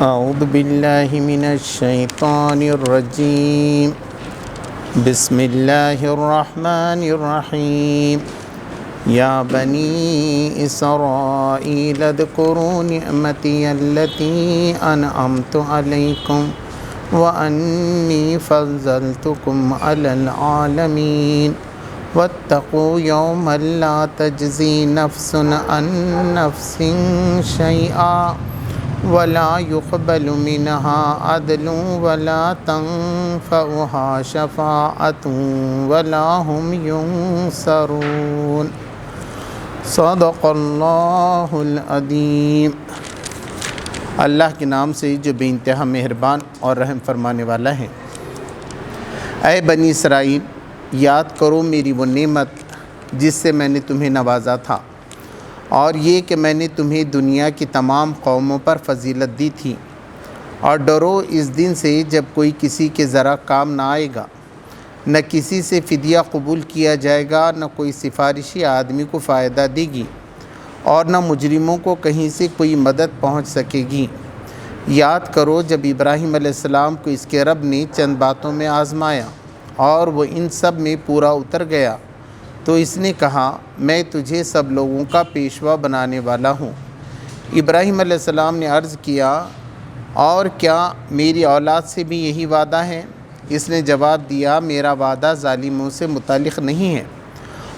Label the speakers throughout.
Speaker 1: اعوذ باللہ من الشیطان الرجیم بسم اللہ الرحمن الرحیم یا بنی اسرائیل اذکروا نعمتی التي انعمت علیکم وانی فضلتکم علی العالمین واتقوا یوما لا تجزی نفس عن نفس شیئا ولا يقبل منها عدل ولا تنفعها شفاعة ولا هم ينصرون صدق اللہ العظیم۔ اللہ کے نام سے جو بے انتہا مہربان اور رحم فرمانے والا ہے۔ اے بنی اسرائیل، یاد کرو میری وہ نعمت جس سے میں نے تمہیں نوازا تھا، اور یہ کہ میں نے تمہیں دنیا کی تمام قوموں پر فضیلت دی تھی، اور ڈرو اس دن سے جب کوئی کسی کے ذرا کام نہ آئے گا، نہ کسی سے فدیہ قبول کیا جائے گا، نہ کوئی سفارشی آدمی کو فائدہ دے گی، اور نہ مجرموں کو کہیں سے کوئی مدد پہنچ سکے گی۔ یاد کرو جب ابراہیم علیہ السلام کو اس کے رب نے چند باتوں میں آزمایا اور وہ ان سب میں پورا اتر گیا، تو اس نے کہا میں تجھے سب لوگوں کا پیشوا بنانے والا ہوں۔ ابراہیم علیہ السلام نے عرض کیا، اور کیا میری اولاد سے بھی یہی وعدہ ہے؟ اس نے جواب دیا، میرا وعدہ ظالموں سے متعلق نہیں ہے،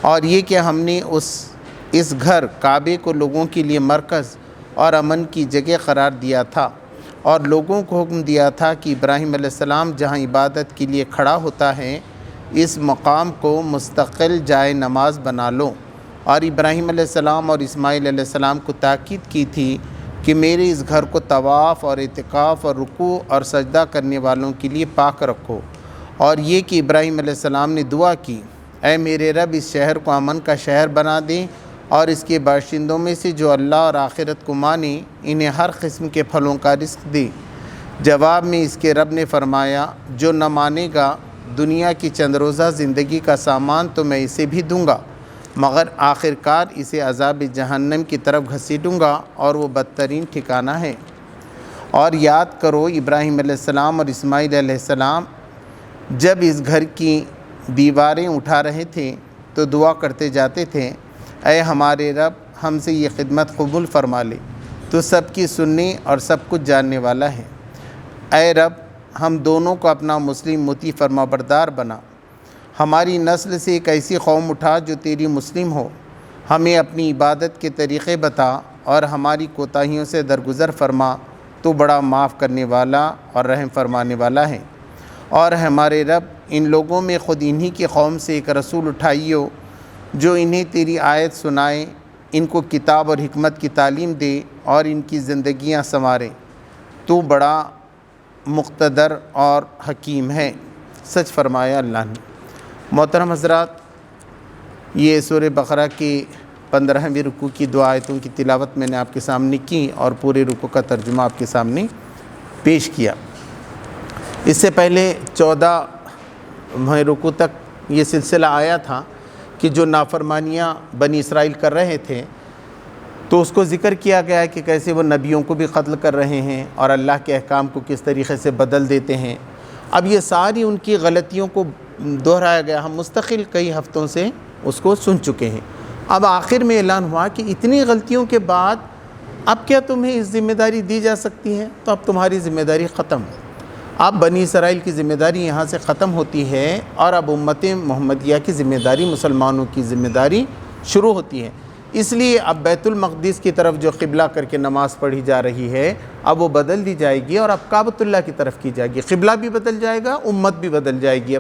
Speaker 1: اور یہ کہ ہم نے اس گھر کعبے کو لوگوں کے لیے مرکز اور امن کی جگہ قرار دیا تھا، اور لوگوں کو حکم دیا تھا کہ ابراہیم علیہ السلام جہاں عبادت کے لیے کھڑا ہوتا ہے اس مقام کو مستقل جائے نماز بنا لو، اور ابراہیم علیہ السلام اور اسماعیل علیہ السلام کو تاکید کی تھی کہ میرے اس گھر کو طواف اور اعتکاف اور رکوع اور سجدہ کرنے والوں کے لیے پاک رکھو، اور یہ کہ ابراہیم علیہ السلام نے دعا کی، اے میرے رب اس شہر کو امن کا شہر بنا دیں، اور اس کے باشندوں میں سے جو اللہ اور آخرت کو مانے انہیں ہر قسم کے پھلوں کا رزق دے۔ جواب میں اس کے رب نے فرمایا، جو نہ مانے گا دنیا کی چند روزہ زندگی کا سامان تو میں اسے بھی دوں گا، مگر آخرکار اسے عذاب جہنم کی طرف گھسیٹوں گا، اور وہ بدترین ٹھکانہ ہے۔ اور یاد کرو ابراہیم علیہ السلام اور اسماعیل علیہ السلام جب اس گھر کی دیواریں اٹھا رہے تھے تو دعا کرتے جاتے تھے، اے ہمارے رب ہم سے یہ خدمت قبول فرما لے، تو سب کی سننے اور سب کچھ جاننے والا ہے۔ اے رب ہم دونوں کو اپنا مسلم مطیع فرما بردار بنا، ہماری نسل سے ایک ایسی قوم اٹھا جو تیری مسلم ہو، ہمیں اپنی عبادت کے طریقے بتا، اور ہماری کوتاہیوں سے درگزر فرما، تو بڑا معاف کرنے والا اور رحم فرمانے والا ہے۔ اور ہمارے رب ان لوگوں میں خود انہی کی قوم سے ایک رسول اٹھائیو جو انہیں تیری آیت سنائے، ان کو کتاب اور حکمت کی تعلیم دے، اور ان کی زندگیاں سنوارے، تو بڑا مقتدر اور حکیم ہے۔ سچ فرمایا اللہ نے۔ محترم حضرات، یہ سورہ بقرہ کی 15ویں رکوع کی دو آیتوں کی تلاوت میں نے آپ کے سامنے کی، اور پورے رکوع کا ترجمہ آپ کے سامنے پیش کیا۔ اس سے پہلے 14ویں رکوع تک یہ سلسلہ آیا تھا کہ جو نافرمانیاں بنی اسرائیل کر رہے تھے تو اس کو ذکر کیا گیا کہ کیسے وہ نبیوں کو بھی قتل کر رہے ہیں اور اللہ کے احکام کو کس طریقے سے بدل دیتے ہیں۔ اب یہ ساری ان کی غلطیوں کو دہرایا گیا، ہم مستقل کئی ہفتوں سے اس کو سن چکے ہیں۔ اب آخر میں اعلان ہوا کہ اتنی غلطیوں کے بعد اب کیا تمہیں اس ذمہ داری دی جا سکتی ہے؟ تو اب تمہاری ذمہ داری ختم ہے، اب بنی اسرائیل کی ذمہ داری یہاں سے ختم ہوتی ہے، اور اب امت محمدیہ کی ذمہ داری، مسلمانوں کی ذمہ داری شروع ہوتی ہے۔ اس لیے اب بیت المقدس کی طرف جو قبلہ کر کے نماز پڑھی جا رہی ہے اب وہ بدل دی جائے گی، اور اب کعبۃ اللہ کی طرف کی جائے گی۔ قبلہ بھی بدل جائے گا، امت بھی بدل جائے گی۔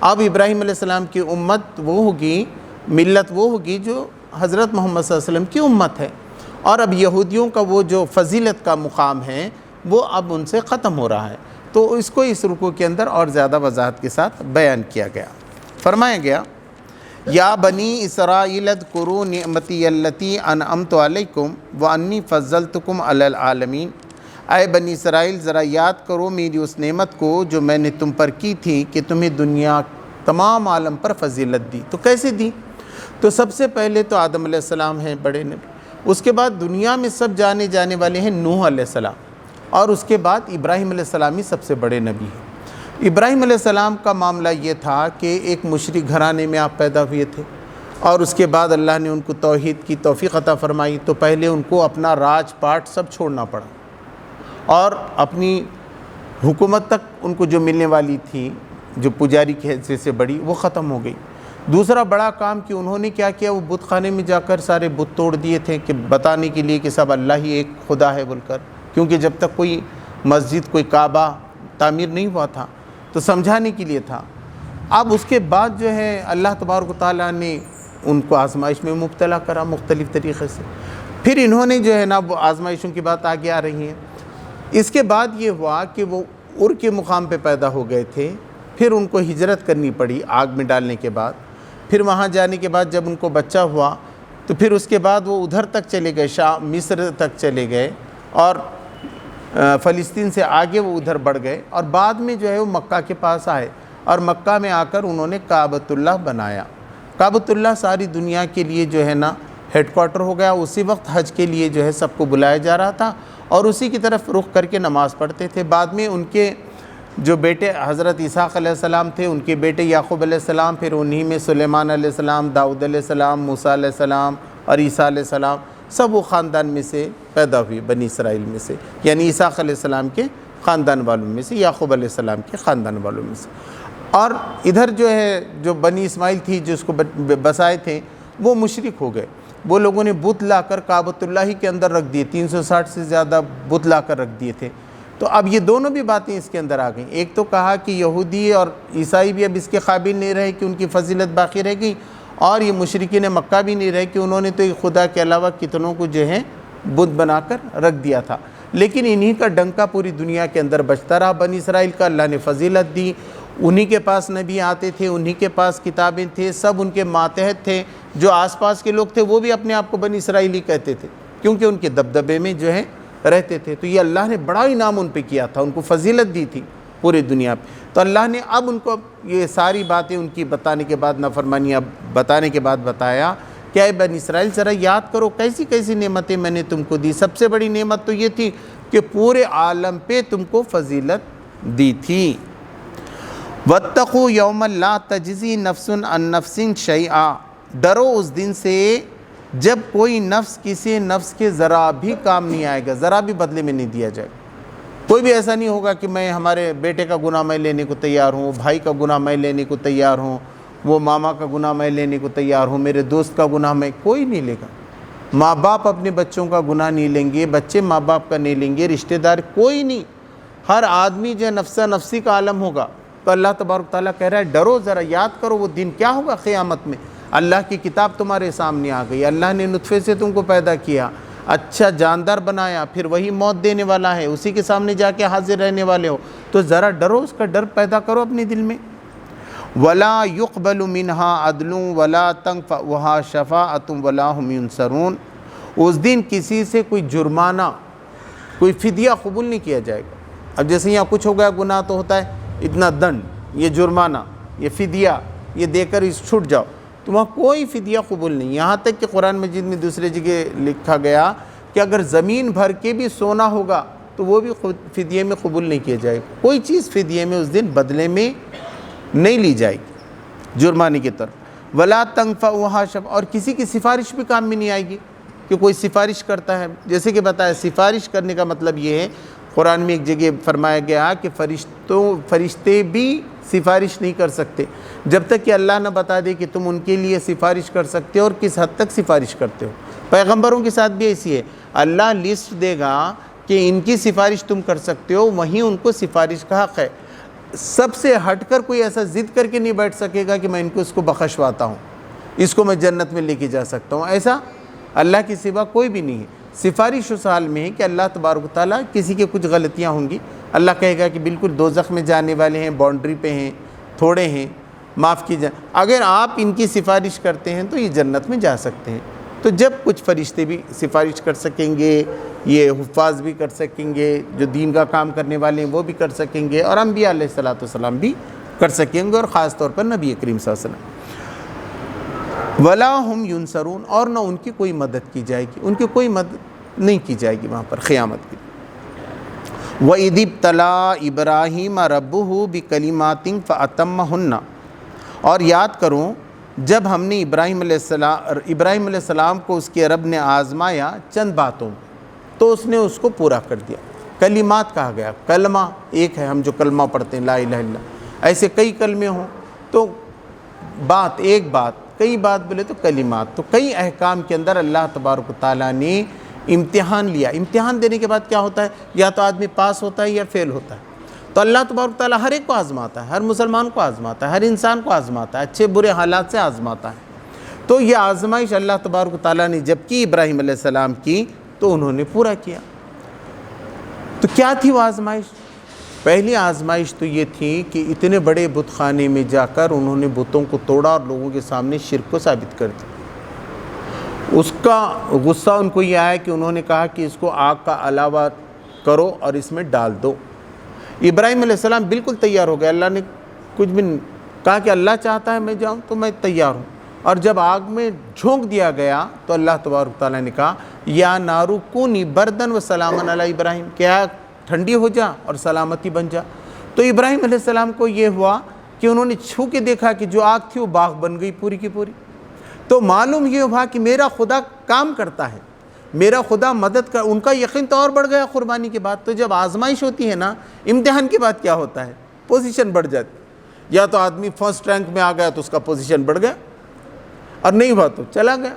Speaker 1: اب ابراہیم علیہ السلام کی امت وہ ہوگی، ملت وہ ہوگی جو حضرت محمد صلی اللہ علیہ وسلم کی امت ہے، اور اب یہودیوں کا وہ جو فضیلت کا مقام ہے وہ اب ان سے ختم ہو رہا ہے۔ تو اس کو اس رکوع کے اندر اور زیادہ وضاحت کے ساتھ بیان کیا گیا۔ فرمایا گیا، یا بنی اسرائیل اذکروا نعمتی التی انعمت علیکم وانی فضلتکم علی العالمین۔ اے بنی اسرائیل ذرا یاد کرو میری اس نعمت کو جو میں نے تم پر کی تھی کہ تمہیں دنیا تمام عالم پر فضیلت دی۔ تو کیسے دی؟ تو سب سے پہلے تو آدم علیہ السلام ہیں بڑے نبی، اس کے بعد دنیا میں سب جانے والے ہیں نوح علیہ السلام، اور اس کے بعد ابراہیم علیہ السلام ہی سب سے بڑے نبی ہیں۔ ابراہیم علیہ السلام کا معاملہ یہ تھا کہ ایک مشرک گھرانے میں آپ پیدا ہوئے تھے، اور اس کے بعد اللہ نے ان کو توحید کی توفیق عطا فرمائی، تو پہلے ان کو اپنا راج پاٹ سب چھوڑنا پڑا، اور اپنی حکومت تک ان کو جو ملنے والی تھی، جو پجاری کی حیثیت سے بڑی، وہ ختم ہو گئی۔ دوسرا بڑا کام کہ انہوں نے کیا کیا، وہ بت خانے میں جا کر سارے بت توڑ دیے تھے، کہ بتانے کے لیے کہ سب اللہ ہی ایک خدا ہے بول کر، کیونکہ جب تک کوئی مسجد، کوئی کعبہ تعمیر نہیں ہوا تھا تو سمجھانے کے لیے تھا۔ اب اس کے بعد جو ہے اللہ تبارک و تعالیٰ نے ان کو آزمائش میں مبتلا کرا مختلف طریقے سے، پھر انہوں نے جو ہے نا وہ آزمائشوں کی بات آگے آ رہی ہیں۔ اس کے بعد یہ ہوا کہ وہ ار کے مقام پہ پیدا ہو گئے تھے، پھر ان کو ہجرت کرنی پڑی آگ میں ڈالنے کے بعد، پھر وہاں جانے کے بعد جب ان کو بچہ ہوا تو پھر اس کے بعد وہ ادھر تک چلے گئے، شام مصر تک چلے گئے، اور فلسطین سے آگے وہ ادھر بڑھ گئے، اور بعد میں جو ہے وہ مکہ کے پاس آئے، اور مکہ میں آ کر انہوں نے کعبۃ اللہ بنایا۔ کعبۃ اللہ ساری دنیا کے لیے جو ہے نا ہیڈ کوارٹر ہو گیا۔ اسی وقت حج کے لیے جو ہے سب کو بلایا جا رہا تھا، اور اسی کی طرف رخ کر کے نماز پڑھتے تھے۔ بعد میں ان کے جو بیٹے حضرت اسحاق علیہ السلام تھے، ان کے بیٹے یعقوب علیہ السلام، پھر انہی میں سلیمان علیہ السلام، داؤد علیہ السلام، موسیٰ علیہ السلام اور عیسیٰ علیہ السلام، سب وہ خاندان میں سے پیدا ہوئی، بنی اسرائیل میں سے، یعنی اسحاق علیہ السلام کے خاندان والوں میں سے، یعقوب علیہ السلام کے خاندان والوں میں سے۔ اور ادھر جو ہے جو بنی اسماعیل تھی جس کو بسائے تھے، وہ مشرک ہو گئے۔ وہ لوگوں نے بت لا کر کعبۃ اللہ ہی کے اندر رکھ دیے، 360 سے زیادہ بت لا کر رکھ دیے تھے۔ تو اب یہ دونوں بھی باتیں اس کے اندر آ گئیں۔ ایک تو کہا کہ یہودی اور عیسائی بھی اب اس کے قابل نہیں رہے کہ ان کی فضیلت باقی رہ گئی، اور یہ مشرکین مکہ بھی نہیں رہے کہ انہوں نے تو خدا کے علاوہ کتنوں کو جو ہے بت بنا کر رکھ دیا تھا۔ لیکن انہی کا ڈنکا پوری دنیا کے اندر بجتا رہا۔ بنی اسرائیل کا اللہ نے فضیلت دی، انہی کے پاس نبی آتے تھے، انہی کے پاس کتابیں تھے، سب ان کے ماتحت تھے۔ جو آس پاس کے لوگ تھے وہ بھی اپنے آپ کو بنی اسرائیلی کہتے تھے، کیونکہ ان کے دبدبے میں جو ہے رہتے تھے۔ تو یہ اللہ نے بڑا انعام ان پہ کیا تھا، ان کو فضیلت دی تھی پوری دنیا پہ۔ تو اللہ نے اب ان کو یہ ساری باتیں ان کی بتانے کے بعد، نافرمانیاں بتانے کے بعد بتایا کہ اے بنی اسرائیل ذرا یاد کرو کیسی کیسی نعمتیں میں نے تم کو دی۔ سب سے بڑی نعمت تو یہ تھی کہ پورے عالم پہ تم کو فضیلت دی تھی۔ وَاتَّقُوا يَوْمًا لَا تَجْزِي نَفْسٌ عَن نَفْسٍ شَيْئًا، ڈرو اس دن سے جب کوئی نفس کسی نفس کے ذرا بھی کام نہیں آئے گا، ذرا بھی بدلے میں نہیں دیا جائے گا۔ کوئی بھی ایسا نہیں ہوگا کہ میں ہمارے بیٹے کا گناہ میں لینے کو تیار ہوں، بھائی کا گناہ میں لینے کو تیار ہوں، وہ ماما کا گناہ میں لینے کو تیار ہوں، میرے دوست کا گناہ میں، کوئی نہیں لے گا۔ ماں باپ اپنے بچوں کا گناہ نہیں لیں گے، بچے ماں باپ کا نہیں لیں گے، رشتہ دار کوئی نہیں۔ ہر آدمی جو نفسہ نفسی کا عالم ہوگا۔ تو اللہ تبارک تعالیٰ کہہ رہا ہے ڈرو، ذرا یاد کرو وہ دن کیا ہوگا قیامت میں۔ اللہ کی کتاب تمہارے سامنے آ گئی، اللہ نے نطفے سے تم کو پیدا کیا، اچھا جاندار بنایا، پھر وہی موت دینے والا ہے، اسی کے سامنے جا کے حاضر رہنے والے ہو، تو ذرا ڈرو، اس کا ڈر پیدا کرو اپنے دل میں۔ وَلَا يُقْبَلُ مِنْهَا عَدْلٌ وَلَا تَنفَعُهَا شَفَاعَةٌ وَلَا هُمْ يُنصَرُونَ، اس دن کسی سے کوئی جرمانہ، کوئی فدیہ قبول نہیں کیا جائے گا۔ اب جیسے یہاں کچھ ہو گیا گناہ تو ہوتا ہے اتنا دنڈ، یہ جرمانہ، یہ فدیہ، یہ دے کر چھوٹ جاؤ، تو وہاں کوئی فدیہ قبول نہیں۔ یہاں تک کہ قرآن مجید میں دوسرے جگہ لکھا گیا کہ اگر زمین بھر کے بھی سونا ہوگا تو وہ بھی فدیے میں قبول نہیں کیا جائے گا۔ کوئی چیز فدیے میں اس دن بدلے میں نہیں لی جائے گی جرمانے کی طرف۔ ولا تنفعها شفاعۃ، اور کسی کی سفارش بھی کام میں نہیں آئے گی کہ کوئی سفارش کرتا ہے۔ جیسے کہ بتایا سفارش کرنے کا مطلب یہ ہے، قرآن میں ایک جگہ فرمایا گیا کہ فرشتے بھی سفارش نہیں کر سکتے جب تک کہ اللہ نہ بتا دے کہ تم ان کے لیے سفارش کر سکتے ہو اور کس حد تک سفارش کرتے ہو۔ پیغمبروں کے ساتھ بھی ایسی ہے، اللہ لسٹ دے گا کہ ان کی سفارش تم کر سکتے ہو، وہیں ان کو سفارش کا حق ہے۔ سب سے ہٹ کر کوئی ایسا ضد کر کے نہیں بیٹھ سکے گا کہ میں ان کو اس کو بخشواتا ہوں، اس کو میں جنت میں لے کے جا سکتا ہوں، ایسا اللہ کے سوا کوئی بھی نہیں ہے۔ سفارش اس حال میں ہے کہ اللہ تبارک و تعالیٰ کسی کے کچھ غلطیاں ہوں گی، اللہ کہے گا کہ بالکل دوزخ میں جانے والے ہیں، باؤنڈری پہ ہیں، تھوڑے ہیں، معاف کیجیے، اگر آپ ان کی سفارش کرتے ہیں تو یہ جنت میں جا سکتے ہیں۔ تو جب کچھ فرشتے بھی سفارش کر سکیں گے، یہ حفاظ بھی کر سکیں گے، جو دین کا کام کرنے والے ہیں وہ بھی کر سکیں گے، اور انبیاء علیہ السلام بھی کر سکیں گے، اور خاص طور پر نبی کریم صلی اللہ علیہ وسلم۔ ولا ہم ینصرون، اور نہ ان کی کوئی مدد کی جائے گی، ان کی کوئی مدد نہیں کی جائے گی وہاں پر قیامت کی۔ وَإِذِ ابْتَلَىٰ إِبْرَاهِيمَ رَبُّهُ بِكَلِمَاتٍ فَأَتَمَّهُنَّ، اور یاد کرو جب ہم نے ابراہیم علیہ السلام کو اس کے رب نے آزمایا چند باتوں تو اس نے اس کو پورا کر دیا۔ کلمات کہا گیا، کلمہ ایک ہے، ہم جو کلمہ پڑھتے ہیں لا الہ الا اللہ، ایسے کئی کلمے ہوں تو بات ایک بات، کئی بات بولے تو کلمات، تو کئی احکام کے اندر اللہ تبارک و تعالیٰ نے امتحان لیا۔ امتحان دینے کے بعد کیا ہوتا ہے؟ یا تو آدمی پاس ہوتا ہے یا فیل ہوتا ہے۔ تو اللہ تبارک و تعالیٰ ہر ایک کو آزماتا ہے، ہر مسلمان کو آزماتا ہے، ہر انسان کو آزماتا ہے، اچھے برے حالات سے آزماتا ہے۔ تو یہ آزمائش اللہ تبارک و تعالیٰ نے جب کی ابراہیم علیہ السلام کی تو انہوں نے پورا کیا۔ تو کیا تھی وہ آزمائش؟ پہلی آزمائش تو یہ تھی کہ اتنے بڑے بت خانے میں جا کر انہوں نے بتوں کو توڑا اور لوگوں کے سامنے شرک کو ثابت کر دیا۔ اس کا غصہ ان کو یہ آیا کہ انہوں نے کہا کہ اس کو آگ کا علاوہ کرو اور اس میں ڈال دو۔ ابراہیم علیہ السلام بالکل تیار ہو گئے، اللہ نے کچھ بھی کہا کہ اللہ چاہتا ہے میں جاؤں تو میں تیار ہوں، اور جب آگ میں جھونک دیا گیا تو اللہ تبارک تعالیٰ نے کہا یا نارو کونی بردن و سلاما علی ابراہیم، کیا ٹھنڈی ہو جا اور سلامتی بن جا۔ تو ابراہیم علیہ السلام کو یہ ہوا کہ انہوں نے چھو کے دیکھا کہ جو آگ تھی وہ باغ بن گئی پوری کی پوری۔ تو معلوم یہ ہوا کہ میرا خدا کام کرتا ہے، میرا خدا مدد کر، ان کا یقین تو اور بڑھ گیا قربانی کے بعد۔ تو جب آزمائش ہوتی ہے نا، امتحان کے بعد کیا ہوتا ہے؟ پوزیشن بڑھ جاتی، یا تو آدمی فرسٹ رینک میں آ گیا تو اس کا پوزیشن بڑھ گیا، اور نہیں ہوا تو چلا گیا۔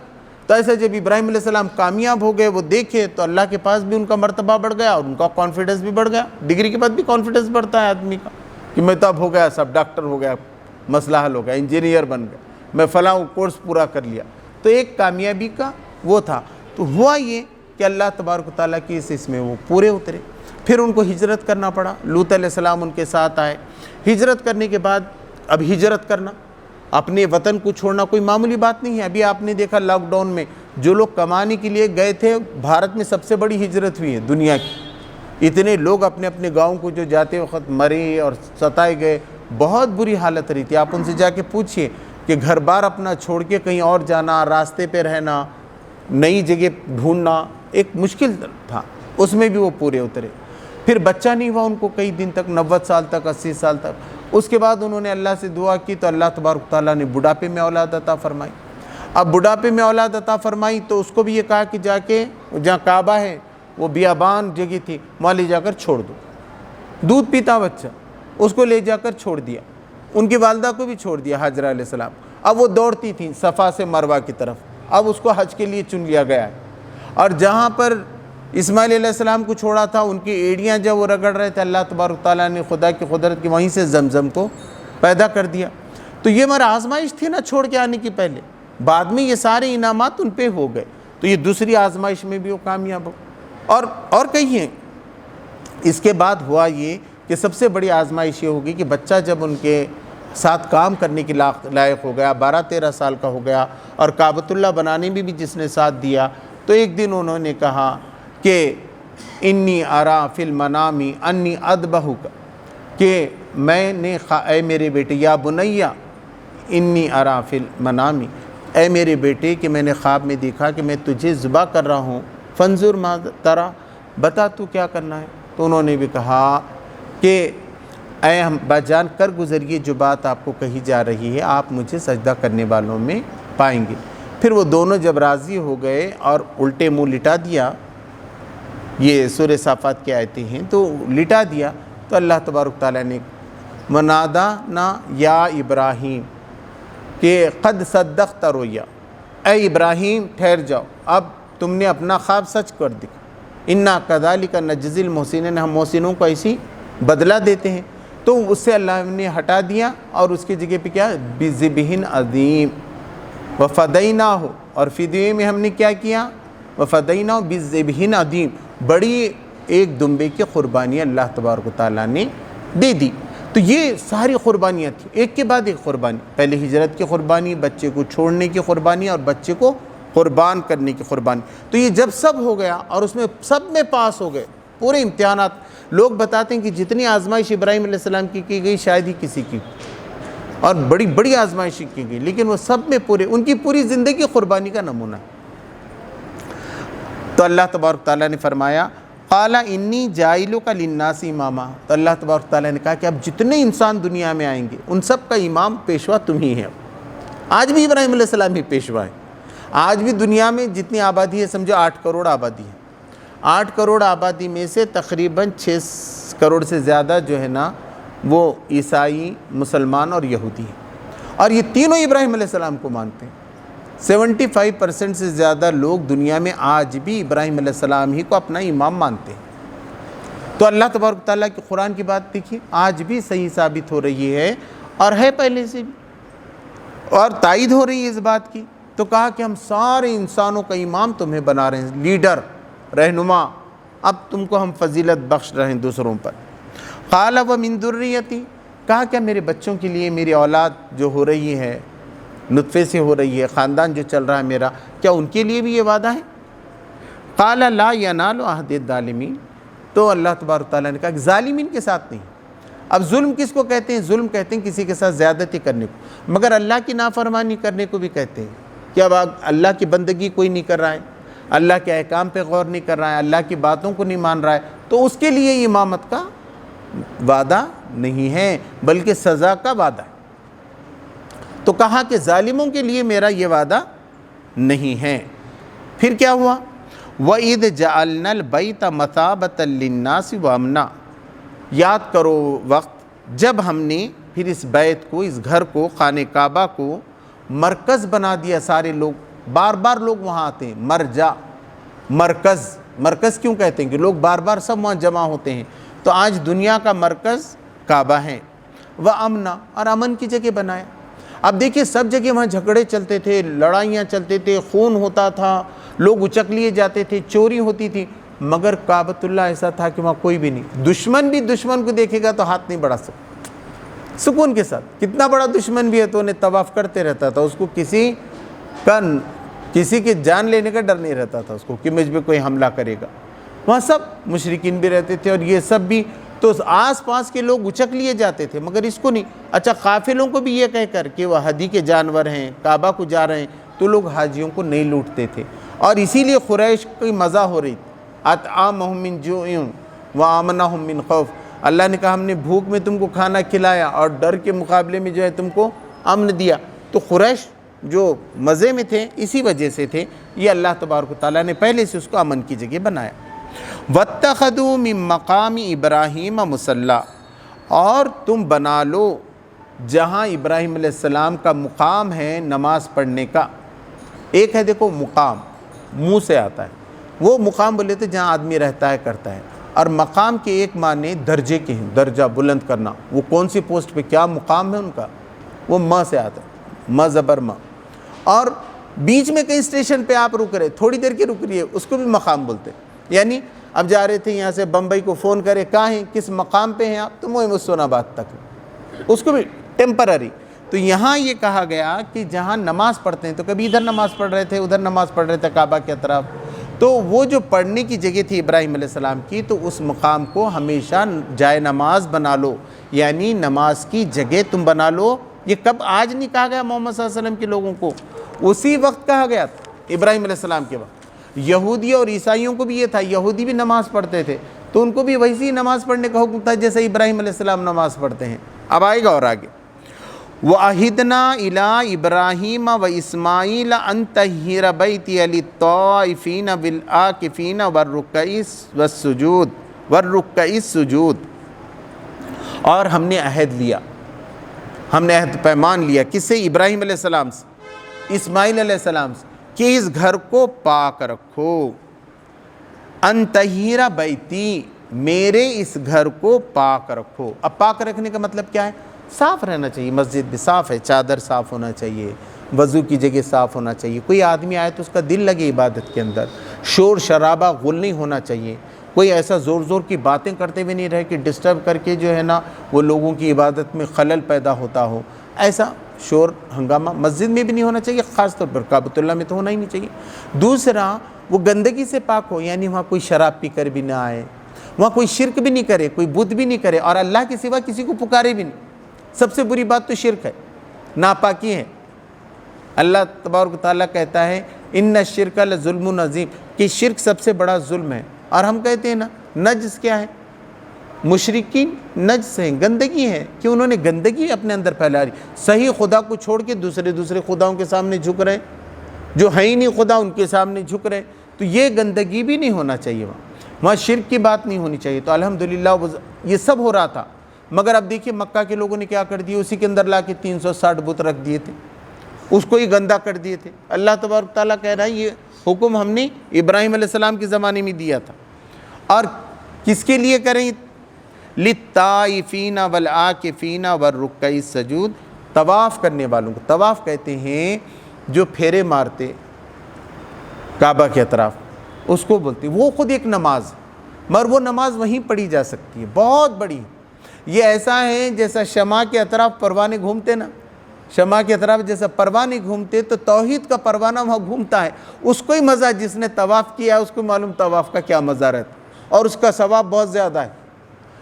Speaker 1: تو ایسے جب ابراہیم علیہ السلام کامیاب ہو گئے، وہ دیکھے تو اللہ کے پاس بھی ان کا مرتبہ بڑھ گیا اور ان کا کانفیڈنس بھی بڑھ گیا۔ ڈگری کے بعد بھی کانفیڈنس بڑھتا ہے آدمی کا کہ میں تو اب ہو گیا، سب ڈاکٹر ہو گیا، مسئلہ حل ہو گیا، انجینئر بن گیا، میں فلاں کورس پورا کر لیا۔ تو ایک کامیابی کا وہ تھا۔ تو ہوا یہ کہ اللہ تبارک و تعالیٰ کی اس میں وہ پورے اترے۔ پھر ان کو ہجرت کرنا پڑا، لوط علیہ السلام ان کے ساتھ آئے۔ ہجرت کرنے کے بعد اب ہجرت کرنا، اپنے وطن کو چھوڑنا کوئی معمولی بات نہیں ہے۔ ابھی آپ نے دیکھا لاک ڈاؤن میں جو لوگ کمانے کے لیے گئے تھے، بھارت میں سب سے بڑی ہجرت ہوئی ہے دنیا کی۔ اتنے لوگ اپنے اپنے گاؤں کو جو جاتے وقت مرے اور ستائے گئے، بہت بری حالت رہی تھی۔ آپ ان سے جا کے پوچھئے کہ گھر بار اپنا چھوڑ کے کہیں اور جانا، راستے پہ رہنا، نئی جگہ ڈھونڈنا ایک مشکل تھا، اس میں بھی وہ پورے اترے۔ پھر بچہ نہیں ہوا ان کو کئی دن تک، 90 سال تک، 80 سال تک۔ اس کے بعد انہوں نے اللہ سے دعا کی تو اللہ تبارک تعالیٰ نے بڑھاپے میں اولاد عطا فرمائی۔ اب بڑھاپے میں اولاد عطا فرمائی تو اس کو بھی یہ کہا کہ جا کے جہاں کعبہ ہے وہ بیابان جگہ تھی، وہاں لے جا کر چھوڑ دو۔ دودھ پیتا بچہ، اس کو لے جا کر چھوڑ دیا۔ ان کی والدہ کو بھی چھوڑ دیا، حاجرہ علیہ السلام۔ اب وہ دوڑتی تھیں صفا سے مروہ کی طرف، اب اس کو حج کے لیے چن لیا گیا ہے۔ اور جہاں پر اسماعیل علیہ السلام کو چھوڑا تھا، ان کی ایڑیاں جب وہ رگڑ رہے تھے، اللہ تبارک تعالیٰ نے خدا کی قدرت کی وہیں سے زمزم کو پیدا کر دیا۔ تو یہ ہمارا آزمائش تھی نا چھوڑ کے آنے کی پہلے، بعد میں یہ سارے انعامات ان پہ ہو گئے۔ تو یہ دوسری آزمائش میں بھی وہ کامیاب ہو، اور کئی ہیں۔ اس کے بعد ہوا یہ کہ سب سے بڑی آزمائش یہ ہوگی کہ بچہ جب ان کے ساتھ کام کرنے کے لائق ہو گیا، 12-13 سال کا ہو گیا، اور کعبۃ اللہ بنانے میں بھی جس نے ساتھ دیا، تو ایک دن انہوں نے کہا کہ انی ارا فی المنام انی اذبحک، کہ میں نے اے میرے بیٹے، یا بنیا انی ارا فی المنام، اے میرے بیٹے کہ میں نے خواب میں دیکھا کہ میں تجھے ذبح کر رہا ہوں، فانظر ما ترى، بتا تو کیا کرنا ہے۔ تو انہوں نے بھی کہا کہ اے ابا جان، کر گزریے جو بات آپ کو کہی جا رہی ہے، آپ مجھے سجدہ کرنے والوں میں پائیں گے۔ پھر وہ دونوں جب راضی ہو گئے اور الٹے منہ لٹا دیا، یہ سورہ صافات کی آیتیں ہیں، تو لٹا دیا، تو اللہ تبارک تعالیٰ نے منادانا یا ابراہیم کہ قد صدقت رؤیا، اے ابراہیم ٹھہر جاؤ، اب تم نے اپنا خواب سچ کر دیا۔ انا کذالک نجزی المحسنین، ہم محسنوں کو ایسی بدلہ دیتے ہیں۔ تو اس سے اللہ نے ہٹا دیا، اور اس کی جگہ پہ کیا، بذبح عظیم وفدیناہ، اور فدیے میں ہم نے کیا کیا، وفدیناہ بذبح عظیم، بڑی ایک دمبے کی قربانی اللہ تبارک و تعالیٰ نے دے دی۔ تو یہ ساری قربانیاں تھیں، ایک کے بعد ایک قربانی، پہلے ہجرت کی قربانی، بچے کو چھوڑنے کی قربانی، اور بچے کو قربان کرنے کی قربانی۔ تو یہ جب سب ہو گیا اور اس میں سب میں پاس ہو گئے پورے امتحانات، لوگ بتاتے ہیں کہ جتنی آزمائش ابراہیم علیہ السلام کی گئی شاید ہی کسی کی، اور بڑی بڑی آزمائشیں کی گئی، لیکن وہ سب میں پورے، ان کی پوری زندگی قربانی کا نمونہ ہے۔ تو اللہ تبارک تعالیٰ نے فرمایا قال انی جاعلک للناس اماما، تو اللہ تبارک تعالیٰ نے کہا کہ اب جتنے انسان دنیا میں آئیں گے ان سب کا امام پیشوا تم ہی ہے۔ آج بھی ابراہیم علیہ السلام ہی پیشوا ہے۔ آج بھی دنیا میں جتنی آبادی ہے سمجھو 8 کروڑ آبادی ہے، 8 کروڑ آبادی میں سے تقریباً 6 کروڑ سے زیادہ جو ہے نا وہ عیسائی، مسلمان اور یہودی ہیں، اور یہ تینوں ابراہیم علیہ السلام کو مانتے ہیں۔ 75% سے زیادہ لوگ دنیا میں آج بھی ابراہیم علیہ السلام ہی کو اپنا امام مانتے ہیں۔ تو اللہ تبارک تعالیٰ کی قرآن کی بات دیکھیے، آج بھی صحیح ثابت ہو رہی ہے اور ہے پہلے سے بھی، اور تائید ہو رہی ہے اس بات کی۔ تو کہا کہ ہم سارے انسانوں کا امام تمہیں بنا رہے ہیں، لیڈر، رہنما، اب تم کو ہم فضیلت بخش رہے ہیں دوسروں پر۔ قال ومن ذریتی، کہا کہ میرے بچوں کے لیے، میری اولاد جو ہو رہی ہے، نطفے سے ہو رہی ہے، خاندان جو چل رہا ہے میرا، کیا ان کے لیے بھی یہ وعدہ ہے؟ قال لا ینال عہد الظالمین، تو اللہ تبارک تعالیٰ نے کہا کہ ظالمین کے ساتھ نہیں۔ اب ظلم کس کو کہتے ہیں؟ ظلم کہتے ہیں کسی کے ساتھ زیادتی کرنے کو، مگر اللہ کی نافرمانی کرنے کو بھی کہتے ہیں کہ اب اللہ کی بندگی کوئی نہیں کر رہا ہے، اللہ کے احکام پہ غور نہیں کر رہا ہے، اللہ کی باتوں کو نہیں مان رہا ہے، تو اس کے لیے امامت کا وعدہ نہیں ہے بلکہ سزا کا وعدہ ہے۔ تو کہا کہ ظالموں کے لیے میرا یہ وعدہ نہیں ہے۔ پھر کیا ہوا؟ وَإِذْ جَعَلْنَا الْبَيْتَ مَثَابَةً لِلنَّاسِ وَأَمْنًا، یاد کرو وقت جب ہم نے پھر اس بیت کو، اس گھر کو، خانہ کعبہ کو مرکز بنا دیا۔ سارے لوگ، بار بار لوگ وہاں آتے ہیں، مرجع، مرکز۔ مرکز کیوں کہتے ہیں؟ کہ لوگ بار بار سب وہاں جمع ہوتے ہیں۔ تو آج دنیا کا مرکز کعبہ ہے۔ وَأَمْنًا، اور امن کی جگہ بنایا۔ اب دیکھیے سب جگہ وہاں جھگڑے چلتے تھے، لڑائیاں چلتے تھے، خون ہوتا تھا، لوگ اچک لیے جاتے تھے، چوری ہوتی تھی، مگر کعبۃ اللہ ایسا تھا کہ وہاں کوئی بھی نہیں، دشمن بھی دشمن کو دیکھے گا تو ہاتھ نہیں بڑھا سکتا، سکون کے ساتھ۔ کتنا بڑا دشمن بھی ہے تو انہیں طواف کرتے رہتا تھا، اس کو کسی کے جان لینے کا ڈر نہیں رہتا تھا اس کو کہ مجھ پہ کوئی حملہ کرے گا۔ وہاں سب مشرکین بھی رہتے تھے اور یہ سب بھی، تو آس پاس کے لوگ اچک لیے جاتے تھے مگر اس کو نہیں۔ اچھا، قافلوں کو بھی یہ کہہ کر کہ وہ ہدی کے جانور ہیں، کعبہ کو جا رہے ہیں، تو لوگ حاجیوں کو نہیں لوٹتے تھے، اور اسی لیے قریش کی مزہ ہو رہی تھی۔ اطعمہم من جوع وآمنہم من خوف، اللہ نے کہا ہم نے بھوک میں تم کو کھانا کھلایا اور ڈر کے مقابلے میں جو ہے تم کو امن دیا۔ تو قریش جو مزے میں تھے اسی وجہ سے تھے، یہ اللہ تبارک و تعالیٰ نے پہلے سے اس کو امن کی جگہ بنایا۔ وَاتَّخَذُوا مِن مَّقَامِ إِبْرَاهِيمَ مُصَلًّى، اور تم بنا لو جہاں ابراہیم علیہ السلام کا مقام ہے نماز پڑھنے کا۔ ایک ہے دیکھو مقام، منہ سے آتا ہے، وہ مقام بولے تھے جہاں آدمی رہتا ہے کرتا ہے، اور مقام کے ایک معنی درجے کے ہیں، درجہ بلند کرنا۔ وہ کون سی پوسٹ پہ کیا مقام ہے ان کا، وہ ماں سے آتا ہے، ماں زبر ماں۔ اور بیچ میں کہیں اسٹیشن پہ آپ رک رہے، تھوڑی دیر کے رک رہی ہے، اس کو بھی مقام بولتے ہیں۔ یعنی اب جا رہے تھے یہاں سے بمبئی کو، فون کرے کہاں ہیں، کس مقام پہ ہیں آپ، تو وہ حسن آباد تک، اس کو بھی ٹیمپرری۔ تو یہاں یہ کہا گیا کہ جہاں نماز پڑھتے ہیں، تو کبھی ادھر نماز پڑھ رہے تھے، ادھر نماز پڑھ رہے تھے کعبہ کے اطراف، تو وہ جو پڑھنے کی جگہ تھی ابراہیم علیہ السلام کی، تو اس مقام کو ہمیشہ جائے نماز بنا لو، یعنی نماز کی جگہ تم بنا لو۔ یہ کب؟ آج نہیں کہا گیا محمد صلی اللہ علیہ وسلم کے لوگوں کو، اسی وقت کہا گیا تھا ابراہیم علیہ السلام کے وقت۔ یہودی اور عیسائیوں کو بھی یہ تھا، یہودی بھی نماز پڑھتے تھے تو ان کو بھی ویسی نماز پڑھنے کا حکم تھا جیسے ابراہیم علیہ السلام نماز پڑھتے ہیں۔ اب آئے گا اور آگے، وَعَهِدْنَا إِلَىٰ إِبْرَاهِيمَ وَإِسْمَاعِيلَ أَن طَهِّرَ بَيْتِيَ لِلطَّائِفِينَ وَالْعَاكِفِينَ وَالرُّكَّعِ السُّجُودِ، اور ہم نے عہد لیا، ہم نے عہد پیمان لیا، کس سے؟ ابراہیم علیہ السلام سے، اسماعیل علیہ السلام سے، کہ اس گھر کو پاک رکھو۔ ان طہیر بیتی، میرے اس گھر کو پاک رکھو۔ اب پاک رکھنے کا مطلب کیا ہے؟ صاف رہنا چاہیے، مسجد بھی صاف ہے، چادر صاف ہونا چاہیے، وضو کی جگہ صاف ہونا چاہیے، کوئی آدمی آئے تو اس کا دل لگے عبادت کے اندر، شور شرابہ غل نہیں ہونا چاہیے، کوئی ایسا زور زور کی باتیں کرتے ہوئے نہیں رہے کہ ڈسٹرب کر کے جو ہے نا وہ لوگوں کی عبادت میں خلل پیدا ہوتا ہو، ایسا شور ہنگامہ مسجد میں بھی نہیں ہونا چاہیے، خاص طور پر کعبۃ اللہ میں تو ہونا ہی نہیں چاہیے۔ دوسرا، وہ گندگی سے پاک ہو، یعنی وہاں کوئی شراب پی کر بھی نہ آئے، وہاں کوئی شرک بھی نہیں کرے، کوئی بت بھی نہیں کرے، اور اللہ کے سوا کسی کو پکارے بھی نہیں۔ سب سے بری بات تو شرک ہے، ناپاکی ہے۔ اللہ تبارک و تعالیٰ کہتا ہے ان الشرک لظلم عظیم، کہ شرک سب سے بڑا ظلم ہے۔ اور ہم کہتے ہیں نا نجس کیا ہے؟ مشرکین نجس ہیں، گندگی ہے کہ انہوں نے گندگی اپنے اندر پھیلا لی، صحیح خدا کو چھوڑ کے دوسرے خداؤں کے سامنے جھک رہے، جو ہے ہی نہیں خدا ان کے سامنے جھک رہے، تو یہ گندگی بھی نہیں ہونا چاہیے، وہاں شرک کی بات نہیں ہونی چاہیے۔ تو الحمدللہ یہ سب ہو رہا تھا، مگر اب دیکھیے مکہ کے لوگوں نے کیا کر دیا، اسی کے اندر لا کے 360 بت رکھ دیے تھے، اس کو ہی گندہ کر دیے تھے۔ اللہ تبارک تعالیٰ کہہ رہا ہے یہ حکم ہم نے ابراہیم علیہ السلام کے زمانے میں دیا تھا، اور کس کے لیے کریں؟ للطائفین والعاکفین والرکع السجود، طواف کرنے والوں کو۔ طواف کہتے ہیں جو پھیرے مارتے کعبہ کے اطراف، اس کو بولتے ہیں، وہ خود ایک نماز، مگر وہ نماز وہیں پڑھی جا سکتی ہے، بہت بڑی۔ یہ ایسا ہے جیسا شمع کے اطراف پروانے گھومتے نا، شمع کے اطراف جیسا پروانے گھومتے، تو توحید کا پروانہ وہاں گھومتا ہے، اس کو ہی مزہ، جس نے طواف کیا ہے اس کو معلوم طواف کا کیا مزہ رہتا ہے، اور اس کا ثواب بہت زیادہ ہے۔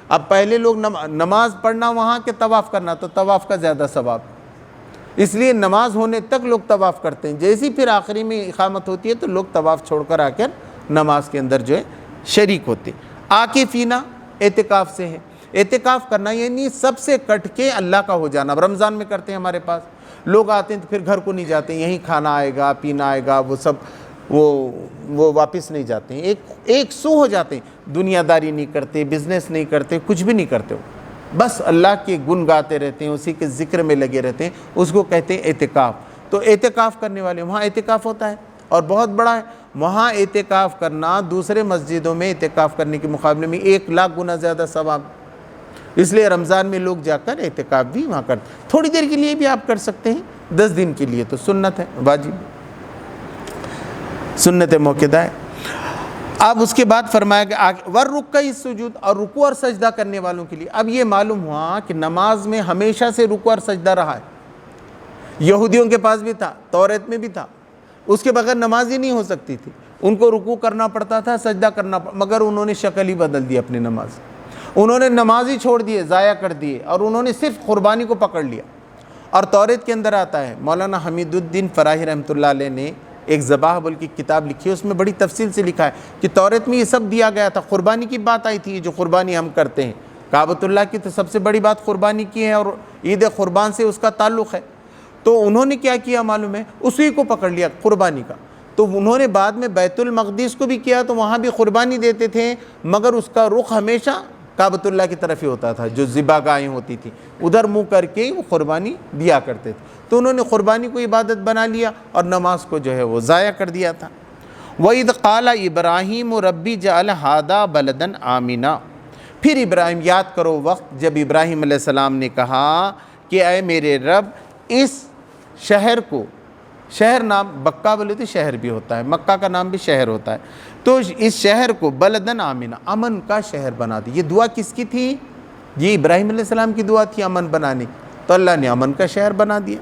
Speaker 1: اب پہلے لوگ نماز پڑھنا وہاں کے طواف کرنا، تو طواف کا زیادہ ثواب، اس لیے نماز ہونے تک لوگ طواف کرتے ہیں، جیسی پھر آخری میں اقامت ہوتی ہے تو لوگ طواف چھوڑ کر آ کر نماز کے اندر جو ہے شریک ہوتے۔ عاکفینہ اعتکاف سے ہے، اعتکاف کرنا یعنی سب سے کٹ کے اللہ کا ہو جانا۔ رمضان میں کرتے ہیں، ہمارے پاس لوگ آتے ہیں تو پھر گھر کو نہیں جاتے، یہیں کھانا آئے گا پینا آئے گا، وہ سب وہ واپس نہیں جاتے ہیں، ایک سو ہو جاتے ہیں، دنیا داری نہیں کرتے، بزنس نہیں کرتے، کچھ بھی نہیں کرتے، بس اللہ کے گن گاتے رہتے ہیں، اسی کے ذکر میں لگے رہتے ہیں، اس کو کہتے ہیں اعتکاف۔ تو اعتکاف کرنے والے وہاں اعتکاف ہوتا ہے، اور بہت بڑا ہے، وہاں اعتکاف کرنا دوسرے مسجدوں میں اعتکاف کرنے کے مقابلے میں 1,00,000 گنا زیادہ ثواب، اس لیے رمضان میں لوگ جا کر اعتکاف بھی وہاں کرتے ہیں۔ تھوڑی دیر کے لیے بھی آپ کر سکتے ہیں، 10 دن کے لیے تو سنت ہے، واجب سنت موقدہ ہے۔ اب اس کے بعد فرمایا کہ والرکع السجود، اور رکوع اور سجدہ کرنے والوں کے لیے۔ اب یہ معلوم ہوا کہ نماز میں ہمیشہ سے رکوع اور سجدہ رہا ہے، یہودیوں کے پاس بھی تھا، توریت میں بھی تھا، اس کے بغیر نماز ہی نہیں ہو سکتی تھی، ان کو رکوع کرنا پڑتا تھا، سجدہ کرنا پڑتا، مگر انہوں نے شکل ہی بدل دی اپنی نماز، انہوں نے نماز ہی چھوڑ دیے، ضائع کر دیے، اور انہوں نے صرف قربانی کو پکڑ لیا۔ اور توریت کے اندر آتا ہے، مولانا حمید الدین فراہی رحمۃ اللہ علیہ نے ایک ذبح بول کی کتاب لکھی ہے، اس میں بڑی تفصیل سے لکھا ہے کہ توریت میں یہ سب دیا گیا تھا، قربانی کی بات آئی تھی، جو قربانی ہم کرتے ہیں کعبۃ اللہ کی، تو سب سے بڑی بات قربانی کی ہے، اور عید قربان سے اس کا تعلق ہے۔ تو انہوں نے کیا کیا معلوم ہے، اسی کو پکڑ لیا قربانی کا، تو انہوں نے بعد میں بیت المقدس کو بھی کیا، تو وہاں بھی قربانی دیتے تھے، مگر اس کا رخ ہمیشہ کعبۃ اللہ کی طرف ہی ہوتا تھا، جو ذبح گاہیں ہوتی تھی ادھر منہ کر کے وہ قربانی دیا کرتے تھے، تو انہوں نے قربانی کو عبادت بنا لیا اور نماز کو جو ہے وہ ضائع کر دیا تھا۔ وَإِذْ قَالَ إِبْرَاهِيمُ رَبِّ اجْعَلْ هَٰذَا بَلَدًا آمِنًا، پھر ابراہیم، یاد کرو وقت جب ابراہیم علیہ السلام نے کہا کہ اے میرے رب اس شہر کو، شہر نام بکہ بولے تو شہر بھی ہوتا ہے، مکہ کا نام بھی شہر ہوتا ہے، تو اس شہر کو بلدن آمنا، امن کا شہر بنا دی۔ یہ دعا کس کی تھی؟ یہ ابراہیم علیہ السلام کی دعا تھی امن بنانے، تو اللہ نے امن کا شہر بنا دیا۔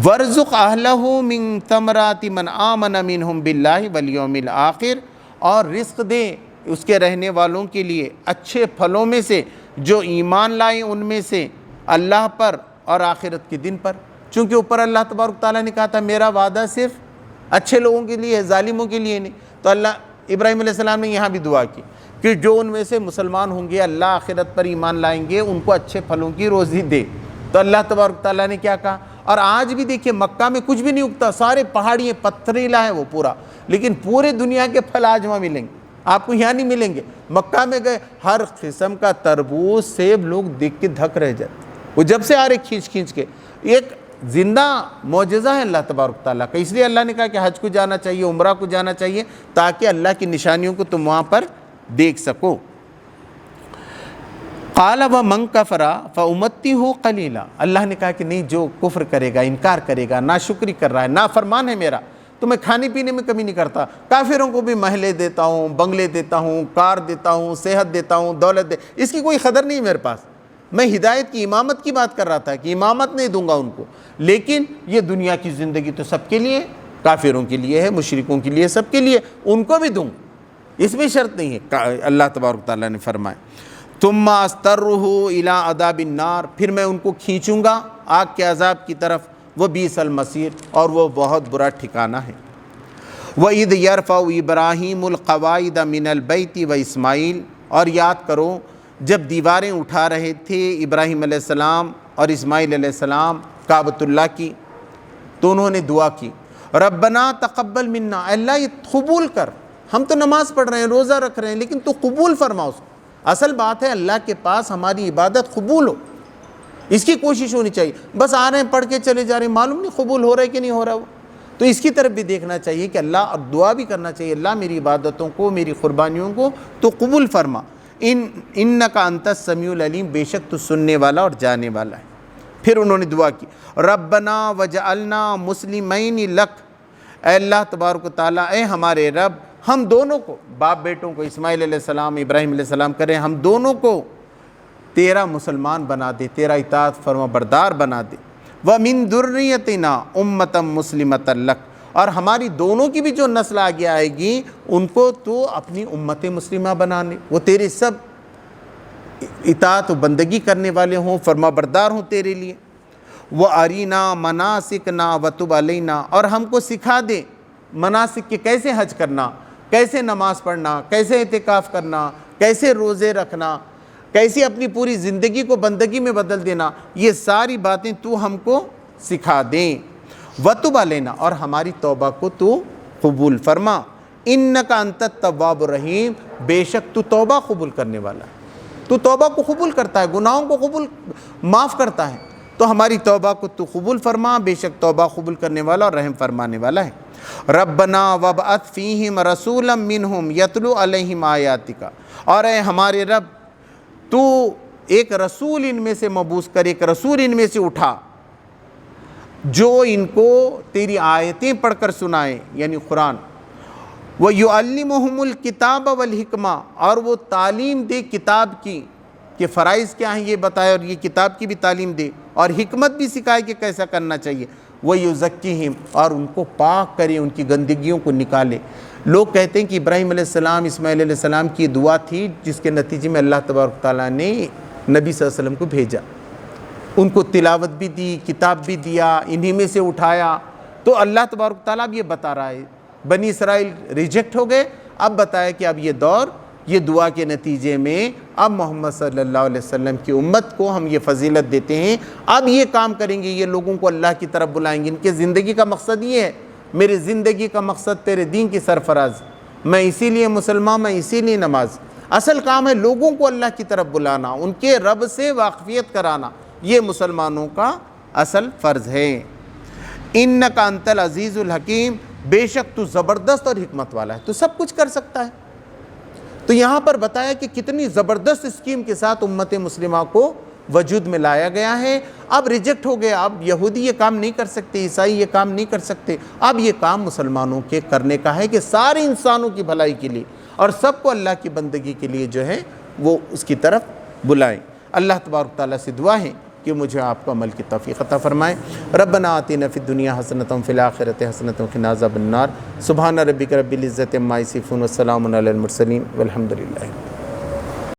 Speaker 1: وَارْزُقْ أَهْلَهُ مِن ثَمَرَاتِ مَنْ آمَنَ مِنْهُمْ بِاللَّهِ وَالْيَوْمِ الْآخِرِ، اور رزق دے اس کے رہنے والوں کے لیے اچھے پھلوں میں سے جو ایمان لائیں ان میں سے اللہ پر اور آخرت کے دن پر، چونکہ اوپر اللہ تبارک تعالیٰ نے کہا تھا میرا وعدہ صرف اچھے لوگوں کے لیے ہے، ظالموں کے لیے نہیں، تو اللہ ابراہیم علیہ السلام نے یہاں بھی دعا کی کہ جو ان میں سے مسلمان ہوں گے، اللہ آخرت پر ایمان لائیں گے، ان کو اچھے پھلوں کی روزی دے، تو اللہ تبارک تعالیٰ نے کیا کہا۔ اور آج بھی دیکھیے مکہ میں کچھ بھی نہیں اگتا، سارے پہاڑی پتھریلا ہے وہ پورا، لیکن پورے دنیا کے پھل آج وہاں ملیں گے، آپ کو یہاں نہیں ملیں گے۔ مکہ میں گئے ہر قسم کا تربوز سیب لوگ دیکھ کے دھک رہ جاتے، وہ جب سے آ رہے کھینچ کھینچ کے، ایک زندہ معجزہ ہے اللہ تبارک تعالیٰ کا، اس لیے اللہ نے کہا کہ حج کو جانا چاہیے، عمرہ کو جانا چاہیے، تاکہ اللہ کی نشانیوں کو تم وہاں پر دیکھ سکو۔ قال ومن کفر فامتہ قلیلا، اللہ نے کہا کہ نہیں، جو کفر کرے گا، انکار کرے گا، ناشکری کر رہا ہے، نافرمان ہے میرا، تو میں کھانے پینے میں کمی نہیں کرتا، کافروں کو بھی محلے دیتا ہوں، بنگلے دیتا ہوں، کار دیتا ہوں، صحت دیتا ہوں، دولت اس کی کوئی قدر نہیں میرے پاس، میں ہدایت کی، امامت کی بات کر رہا تھا کہ امامت نہیں دوں گا ان کو، لیکن یہ دنیا کی زندگی تو سب کے لیے، کافروں کے لیے ہے، مشرکوں کے لیے، سب کے لیے، ان کو بھی دوں، اس میں شرط نہیں ہے، اللہ تبارک تعالیٰ نے فرمایا۔ ثم استرہ الی عذاب النار، پھر میں ان کو کھینچوں گا آگ کے عذاب کی طرف، وہ بیس المصیر، اور وہ بہت برا ٹھکانہ ہے۔ وَإِذْ يَرْفَعُ إِبْرَاهِيمُ الْقَوَاعِدَ مِنَ الْبَيْتِ وَإِسْمَاعِیل، اور یاد کرو جب دیواریں اٹھا رہے تھے ابراہیم علیہ السلام اور اسماعیل علیہ السلام کعبۃ اللہ کی، تو انہوں نے دعا کی ربنا تقبل منا، اللہ یہ قبول کر، ہم تو نماز پڑھ رہے ہیں، روزہ رکھ رہے ہیں، لیکن تو قبول فرما اس کو۔ اصل بات ہے اللہ کے پاس ہماری عبادت قبول ہو، اس کی کوشش ہونی چاہیے۔ بس آ رہے ہیں پڑھ کے چلے جا رہے ہیں، معلوم نہیں قبول ہو رہا ہے کہ نہیں ہو رہا وہ، تو اس کی طرف بھی دیکھنا چاہیے کہ اللہ، اور دعا بھی کرنا چاہیے اللہ میری عبادتوں کو، میری قربانیوں کو تو قبول فرما۔ انک انت السمیع العلیم، بے شک تو سننے والا اور جانے والا ہے۔ پھر انہوں نے دعا کی ربنا وجعلنا مسلمین لک، اے اللہ تبارک و تعالیٰ، اے ہمارے رب، ہم دونوں کو، باپ بیٹوں کو، اسماعیل علیہ السلام ابراہیم علیہ السلام کریں، ہم دونوں کو تیرا مسلمان بنا دے، تیرا اطاعت فرما بردار بنا دے۔ وَمِن ذُرِّيَّتِنَا أُمَّةً مُسْلِمَةً لَكَ، اور ہماری دونوں کی بھی جو نسل آگے آئے گی ان کو تو اپنی امت مسلمہ بنانے، وہ تیرے سب اطاعت و بندگی کرنے والے ہوں، فرما بردار ہوں تیرے لیے۔ وَأَرِنَا مَنَاسِكْنَا وَتُبْ عَلَيْنَا، اور ہم کو سکھا دے مناسک کے کیسے حج کرنا، کیسے نماز پڑھنا، کیسے اعتکاف کرنا، کیسے روزے رکھنا، کیسے اپنی پوری زندگی کو بندگی میں بدل دینا، یہ ساری باتیں تو ہم کو سکھا دیں۔ وَتُبْ عَلَيْنَا، اور ہماری توبہ کو تو قبول فرما۔ اِنَّكَ أَنْتَ التَّوَّابُ الرَّحِيمُ، بے شک تو توبہ قبول کرنے والا ہے، تو توبہ کو قبول کرتا ہے، گناہوں کو قبول معاف کرتا ہے، تو ہماری توبہ کو تو قبول فرما، بے شک توبہ قبول کرنے والا اور رحم فرمانے والا ہے۔ ربنا وابعث فیہم رسولا منہم یتلو علیہم آیاتک، اور اے ہمارے رب تو ایک رسول ان میں سے مبعوث کر، ایک رسول ان میں سے اٹھا جو ان کو تیری آیتیں پڑھ کر سنائے، یعنی قرآن۔ وَيُعَلِّمُهُمُ الْكِتَابَ وَالْحِکْمَةَ، اور وہ تعلیم دے کتاب کی کہ فرائض کیا ہیں یہ بتائے، اور یہ کتاب کی بھی تعلیم دے، اور حکمت بھی سکھائے کہ کیسا کرنا چاہیے۔ وَيُزَكِّهِمْ، اور ان کو پاک کرے، ان کی گندگیوں کو نکالے۔ لوگ کہتے ہیں کہ ابراہیم علیہ السلام، اسماعیل علیہ السلام کی دعا تھی جس کے نتیجے میں اللہ تبارک تعالیٰ نے نبی صلی اللہ علیہ وسلم کو بھیجا، ان کو تلاوت بھی دی، کتاب بھی دیا، انہی میں سے اٹھایا۔ تو اللہ تبارک تعالیٰ اب یہ بتا رہا ہے بنی اسرائیل ریجیکٹ ہو گئے، اب بتایا کہ اب یہ دور، یہ دعا کے نتیجے میں اب محمد صلی اللہ علیہ وسلم کی امت کو ہم یہ فضیلت دیتے ہیں، اب یہ کام کریں گے، یہ لوگوں کو اللہ کی طرف بلائیں گے۔ ان کے زندگی کا مقصد یہ ہے، میری زندگی کا مقصد تیرے دین کی سرفراز، میں اسی لیے مسلمان، میں اسی لیے نماز۔ اصل کام ہے لوگوں کو اللہ کی طرف بلانا، ان کے رب سے واقفیت کرانا، یہ مسلمانوں کا اصل فرض ہے۔ انک انت العزیز الحکیم، بے شک تو زبردست اور حکمت والا ہے، تو سب کچھ کر سکتا ہے۔ تو یہاں پر بتایا کہ کتنی زبردست اسکیم کے ساتھ امت مسلمہ کو وجود میں لایا گیا ہے۔ اب ریجیکٹ ہو گیا، اب یہودی یہ کام نہیں کر سکتے، عیسائی یہ کام نہیں کر سکتے، اب یہ کام مسلمانوں کے کرنے کا ہے کہ سارے انسانوں کی بھلائی کے لیے اور سب کو اللہ کی بندگی کے لیے جو ہے وہ اس کی طرف بلائیں۔ اللہ تبارک تعالیٰ سے دعا ہے کہ مجھے آپ کو عمل کی توفیق عطا فرمائے۔ ربنا آتنا فی الدنیا حسنۃ وفی الآخرۃ حسنۃ وقنا عذاب النار۔ سبحان ربک رب العزۃ عما یصفون وسلام علی المرسلین والحمد للہ۔